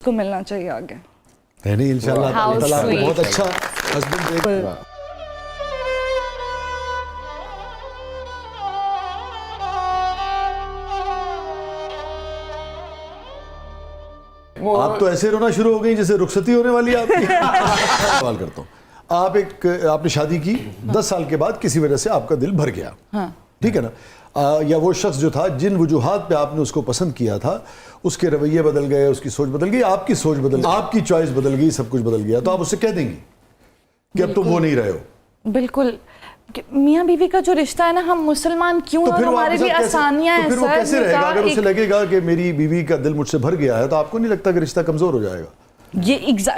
को मिलना चाहिए आगे। नहीं इंशाल्लाह How ताला आपको sweet. बहुत अच्छा हस्बैंड देगा। आप तो ऐसे रोना शुरू हो गई जैसे रुखसती होने वाली है आपकी। सवाल करता हूँ, आपने शादी की 10 साल के बाद किसी वजह से आपका दिल भर गया, हाँ। ठीक है ना, या वो शख्स जो था जिन वजूहात पे आपने उसको पसंद किया था उसके रवैये बदल गए, उसकी सोच बदल गई, आपकी सोच बदल गई, आपकी चॉइस बदल गई, सब कुछ बदल गया, तो आप उससे कह देंगी कि अब तुम वो नहीं रहे हो। बिल्कुल, मियाँ बीवी का जो रिश्ता है ना, हम मुसलमान क्यों, और हमारे भी आसानियां हैं। तो फिर वो कैसे रहेगा अगर उसे लगेगा कि मेरी बीवी का दिल मुझसे भर गया है, तो आपको नहीं लगता कि रिश्ता कमजोर हो जाएगा?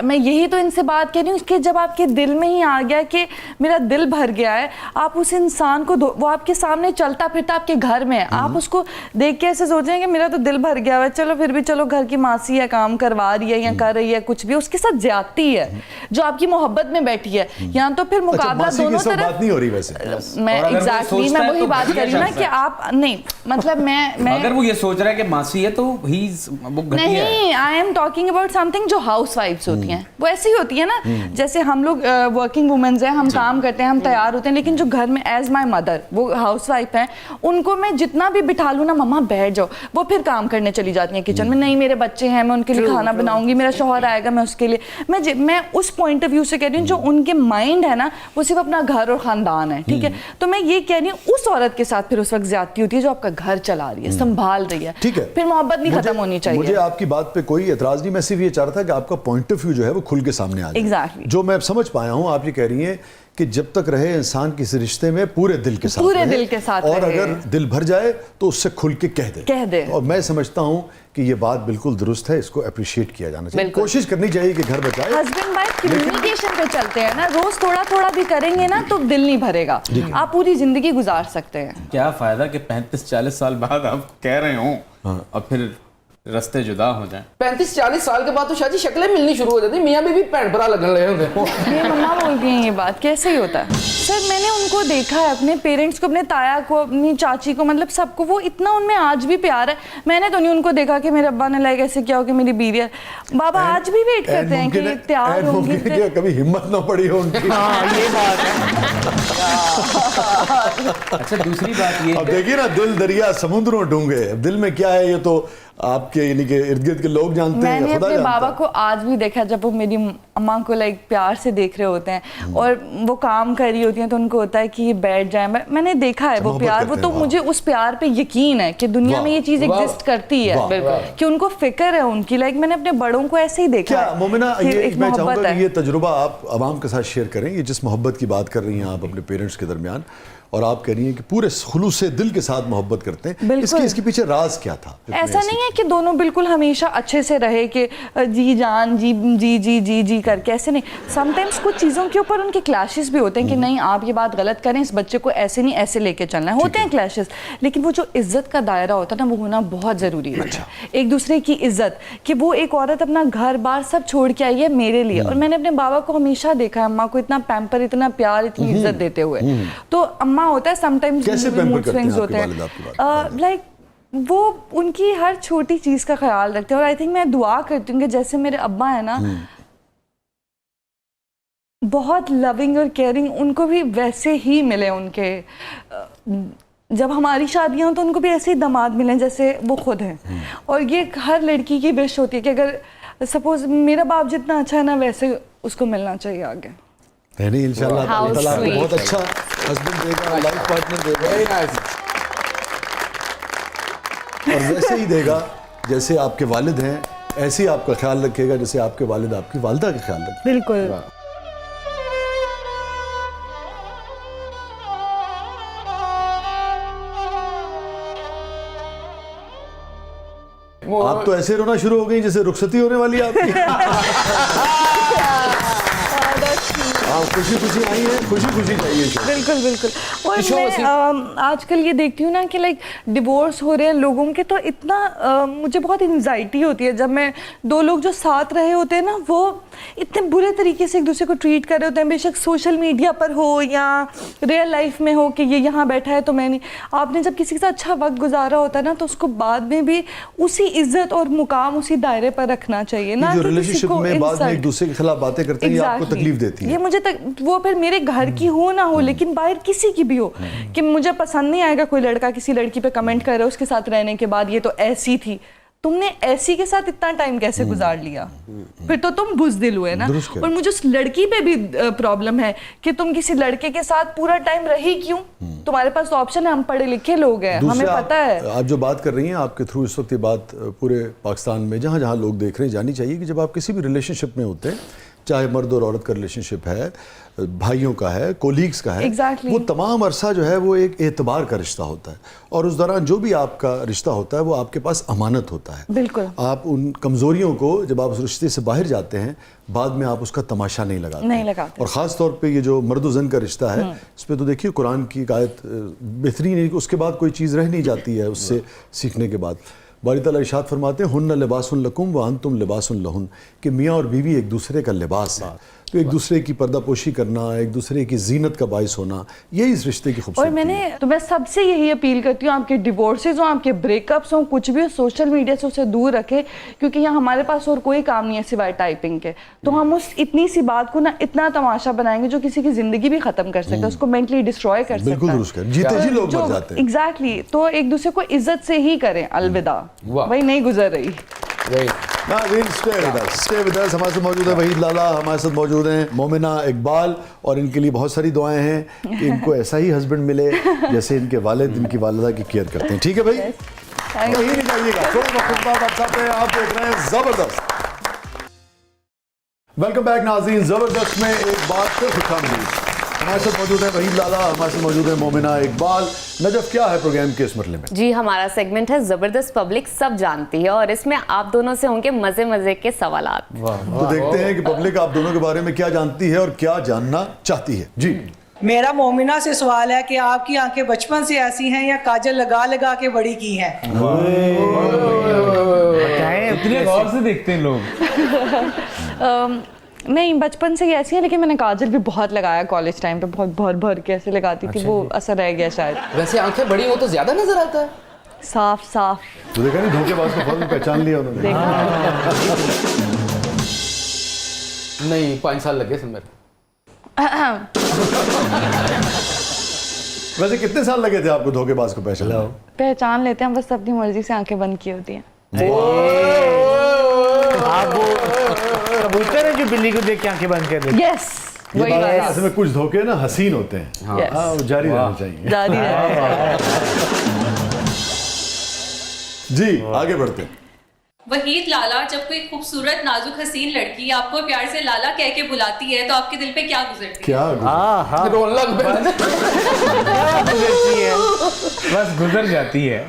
मैं यही तो इनसे बात कर रही हूँ कि जब आपके दिल में ही आ गया कि मेरा दिल भर गया है, आप उस इंसान को वो आपके सामने चलता फिरता आपके घर में है, आप उसको देख के ऐसे सोचें कि मेरा तो दिल भर गया है, चलो फिर भी चलो घर की मासी है, काम करवा रही है या कर रही है, कुछ भी उसके साथ ज्यादती है जो आपकी मोहब्बत में बैठी है, या तो फिर मुकाबला दोनों तरफ। बात नहीं हो रही वैसे। मैं एग्जैक्टली मैं वही बात कर रही हूँ ना कि आप नहीं, मतलब मैं अगर वो ये सोच रहा है कि मासी है तो ही वो घटिया है। नहीं, I am talking about something जो हाउस वाइफ्स होती हैं, वो ऐसी होती है ना, जैसे हम लोग वर्किंग वुमेन्स हैं, हम काम करते हैं, हम तैयार होते हैं, लेकिन जो घर में एज माय मदर वो हाउस वाइफ हैं, उनको मैं जितना भी बिठा लूँ ना, मम्मा बैठ जाओ, वो फिर काम करने चली जाती हैं किचन में। नहीं, मेरे बच्चे हैं, मैं उनके लिए खाना बनाऊंगी, मेरा शौहर आएगा, मैं उसके लिए मैं उस पॉइंट ऑफ व्यू से कह रही हूँ, जो उनके माइंड है ना वो सिर्फ अपना घर और खानदान है, ठीक है। तो मैं ये कह रही हूँ उस औरत के साथ फिर उस वक्त ज्यादती होती है जो आपका घर चला रही है, संभाल रही है, ठीक है, फिर मोहब्बत नहीं खत्म होनी चाहिए। मुझे आपकी बात पे कोई एतराज नहीं, मैं सिर्फ ये चाह रहा था कि आपका पॉइंट ऑफ व्यू जो है वो खुल के सामने आ जाए। Exactly. जो मैं समझ पाया हूँ, आप ये कह रही हैं कि जब तक रहे इंसान किसी रिश्ते में पूरे दिल के साथ पूरे रहे, दिल के साथ और रहे। अगर दिल भर जाए तो उससे खुल के कह दे। और मैं समझता हूँ कि ये बात बिल्कुल दुरुस्त है, इसको अप्रिशिएट किया जाना चाहिए, कोशिश करनी चाहिए कि घर बचाए। हस्बैंड वाइफ कम्युनिकेशन पे चलते हैं ना, रोज थोड़ा थोड़ा भी करेंगे ना तो दिल नहीं भरेगा, आप पूरी जिंदगी गुजार सकते हैं। क्या फायदा कि 35-40 साल बाद आप कह रहे हो और फिर रास्ते जुदा हो जाएं। 35-40 साल के बाद तो शायद शक्लें मिलनी शुरू हो जाती, मियाँ बीवी भैन भरा लगने लगे होते। ये मम्मा बोलती हैं ये बात, कैसे ही होता है सर? मैंने उनको देखा है, अपने पेरेंट्स को, अपने ताया को, अपनी चाची को, मतलब सबको, वो इतना उनमें आज भी प्यार है। मैंने तो नहीं उनको देखा कि मेरे अब्बा ने लाइक ऐसे किया हो कि मेरी बीवी है। बाबा आज भी वेट करते हैं कि तैयार होंगी, कभी हिम्मत ना पड़ी हो उनकी। ये बात है। अच्छा, दूसरी बात ये, अब देखिए ना, दिल दरिया समुद्रों डूंगे, दिल में क्या है ये तो आपके यानी कि इर्द गिर्द के लोग जानते हैं, मैंने खुदा अपने जानता बाबा है। को आज भी देखा जब वो मेरी अम्मा को लाइक प्यार से देख रहे होते हैं और वो काम कर रही होती हैं, तो उनको होता है कि ये बैठ जाए। मैंने देखा है वो प्यार, वो तो मुझे उस प्यार पे यकीन है कि दुनिया में ये चीज एग्जिस्ट करती है, कि उनको फिक्र है उनकी। लाइक मैंने अपने बड़ों को ऐसे ही देखा क्या है। मोमिना, ये मैं चाहूंगा कि है। ये तजुर्बा आप आवाम के साथ शेयर करें, ये जिस मोहब्बत की बात कर रही हैं आप अपने पेरेंट्स के दरमियान, और आप कह रही हैं कि पूरे खुलूस से दिल के साथ मोहब्बत करते हैं, इसके पीछे राज क्या था? ऐसा नहीं है कि दोनों बिल्कुल हमेशा अच्छे से रहे कि जी जान जी जी जी जी जी करके, ऐसे नहीं। समटाइम्स कुछ चीज़ों के ऊपर उनके क्लैशेस भी होते हैं कि नहीं आप ये बात गलत करें, इस बच्चे को ऐसे नहीं ऐसे लेके चलना है, होते हैं क्लैशेस। लेकिन वो जो इज्जत का दायरा होता है ना, वो होना बहुत ज़रूरी है। एक दूसरे की इज्जत, कि वो एक औरत अपना घर बार सब छोड़ के आई है मेरे लिए, और मैंने अपने बाबा को हमेशा देखा है अम्मा को इतना पैम्पर, इतना प्यार, इतनी इज्जत देते हुए। तो अम्मा होता है समटाइम्स कैसे पैम्पर करते हैं होते आपके वालिद आपकी? लाइक वो उनकी हर छोटी चीज का ख्याल रखते हैं। और आई थिंक मैं दुआ करती हूँ कि जैसे मेरे अब्बा है ना, बहुत लविंग और केयरिंग, उनको भी वैसे ही मिले उनके। जब हमारी शादियां हो तो उनको भी ऐसे ही दामाद मिले जैसे वो खुद हैं। और ये हर लड़की की विश होती है कि अगर सपोज मेरा बाप जितना अच्छा है ना, वैसे उसको मिलना चाहिए आगे। नहीं इंशाल्लाह How ताला आपको sweet. बहुत अच्छा हस्बैंड देगा, लाइफ पार्टनर देगा, और वैसे ही देगा जैसे आपके वालिद हैं, ऐसे ही आपका ख्याल रखेगा जैसे आपके वालिद आपकी वालिदा का ख्याल रखें। बिल्कुल। आप तो ऐसे रोना शुरू हो गई जैसे रुखसती होने वाली है आपकी। आप खुशी खुशी आई हैं, खुशी खुशी चाहिए शो। बिल्कुल बिल्कुल। और शो मैं वैसे- आजकल ये देखती हूँ ना कि लाइक डिवोर्स हो रहे हैं लोगों के, तो इतना मुझे बहुत एंजाइटी होती है जब मैं दो लोग जो साथ रहे होते हैं ना वो इतने बुरे तरीके से एक दूसरे को ट्रीट कर रहे होते हैं, बेशक सोशल मीडिया पर हो या रियल लाइफ में हो कि ये यहाँ बैठा है तो मैं नहीं। आपने जब किसी के साथ अच्छा वक्त गुजारा होता है ना तो उसको बाद में भी उसी इज्जत और मुकाम उसी दायरे पर रखना चाहिए ना जो कि किसी रिलेशनशिप को में बाद में एक insult। दूसरे के खिलाफ बातें करते हैं ये आपको Exactly. तकलीफ देती ये है। मुझे वो फिर मेरे घर की हो ना हो लेकिन बाहर किसी की भी हो कि मुझे पसंद नहीं आएगा कोई लड़का किसी लड़की पे कमेंट कर रहा है उसके साथ रहने के बाद ये तो ऐसी थी, तुमने ऐसी के साथ इतना टाइम कैसे गुजार लिया, फिर तो तुम बुज़दिल हुए ना। दुरुस्त कह। और मुझे उस लड़की पे भी प्रॉब्लम है कि तुम किसी लड़के के साथ पूरा टाइम रही क्यों, तुम्हारे पास तो ऑप्शन है, हम पढ़े लिखे लोग हैं, हमें दूसरे पता है। आप जो बात कर रही हैं आपके थ्रू इस वक्त ये बात पूरे पाकिस्तान में जहाँ जहाँ लोग देख रहे हैं जानी चाहिए कि जब आप किसी भी रिलेशनशिप में होते हैं, चाहे मर्द और औरत का रिलेशनशिप है, भाइयों का है, कोलीग्स का है, Exactly. वो तमाम अरसा जो है वो एक एतबार का रिश्ता होता है और उस दौरान जो भी आपका रिश्ता होता है वो आपके पास अमानत होता है। बिल्कुल। आप उन कमज़ोरियों को जब आप उस रिश्ते से बाहर जाते हैं बाद में आप उसका तमाशा नहीं लगाते। नहीं लगाते। और ख़ास तौर पे ये जो मर्द व ज़न का रिश्ता है इस पे तो देखिए कुरान की एक आयत बेहतरीन है कि उसके बाद कोई चीज़ रह नहीं जाती है उससे सीखने के बाद। बारी ताला इरशाद फरमाते हैं हुन्ना लिबासुन लकुम व अंतुम लिबासुन लहुन, कि मियाँ और बीवी एक दूसरे का लिबास है। तो एक दूसरे की पर्दापोशी करना, एक दूसरे की जीनत का बाइस होना, यही इस रिश्ते की और खूबसूरती है। मैं सबसे यही अपील करती हूँ आपके डिवोर्सेज हों, आपके ब्रेकअप्स हों, कुछ भी हो, सोशल मीडिया से उसे दूर रखें क्योंकि यहाँ हमारे पास और कोई काम नहीं है सिवाय टाइपिंग के। तो हम उस इतनी सी बात को ना इतना तमाशा बनाएंगे जो किसी की जिंदगी भी खत्म कर सकता है, उसको मेंटली डिस्ट्रॉय कर सकता है। बिल्कुल दुरुस्त है, जीते जी लोग मर जाते हैं। एग्जैक्टली, तो एक दूसरे को इज्जत से ही करें। अलविदा, वाह। वही नहीं गुजर रही। नाज़रीन स्टे विद अस, हमारे साथ मौजूद है वहीद लाला, हमारे साथ मौजूद हैं मोमिना इकबाल और इनके लिए बहुत सारी दुआएं हैं कि इनको ऐसा ही हस्बैंड मिले जैसे इनके वालिद इनकी वालिदा की केयर करते हैं। ठीक है भाई, तो यही नहीं जाइएगा, थोड़ा वक्त के बाद आप देख रहे हैं ज़बरदस्त। वेलकम बैक नाज़रीन, ज़बरदस्त में एक बार फिर खुशामदीद। हमारे साथ मौजूद है वहीद लाला, हमारे साथ मौजूद है मोमिना इकबाल। नजफ, क्या है प्रोग्राम के इस मरले में? जी, हमारा सेगमेंट है जबरदस्त पब्लिक सब जानती है और इसमें आप दोनों से होंगे मजे मजे के सवालात। तो देखते हैं कि पब्लिक आप दोनों के बारे में क्या जानती है और क्या जानना चाहती है। जी, मेरा मोमिना से सवाल है कि आपकी आंखें बचपन से ऐसी हैं या काजल लगा लगा के बड़ी की हैं? इतने गौर से देखते हैं लोग। नहीं, बचपन से ही ऐसी है लेकिन मैंने काजल भी बहुत लगाया कॉलेज टाइम पे, बहुत भर भर के ऐसे लगाती थी, वो असर रह गया शायद। वैसे आंखें बड़ी हो तो ज्यादा नजर आता है। साफ साफ तो देखा नहीं, धोखेबाज को फौरन पहचान लिया उन्होंने। नहीं, 5 साल लगे थे मेरे। वैसे कितने साल लगे थे आपको धोखेबाज को पहचान लेते हैं, बस अपनी मर्जी से आंखें बंद की होती हैं। आप वो कबूतर है जो बिल्ली को देख के आंखें बंद कर देते? यस, वही ये वाला। ऐसे में कुछ धोखे ना हसीन होते हैं। Yes. हाँ, वो जारी रहना चाहिए। जारी रहे। जी, आगे बढ़ते हैं। वहीद लाला, जब कोई खूबसूरत नाजुक हसीन लड़की आपको प्यार से लाला कह के बुलाती है तो आपके दिल पे क्या गुजरती है? क्या हाँ रोने लग पैदा। गुजरती है। बस गुजर जाती है।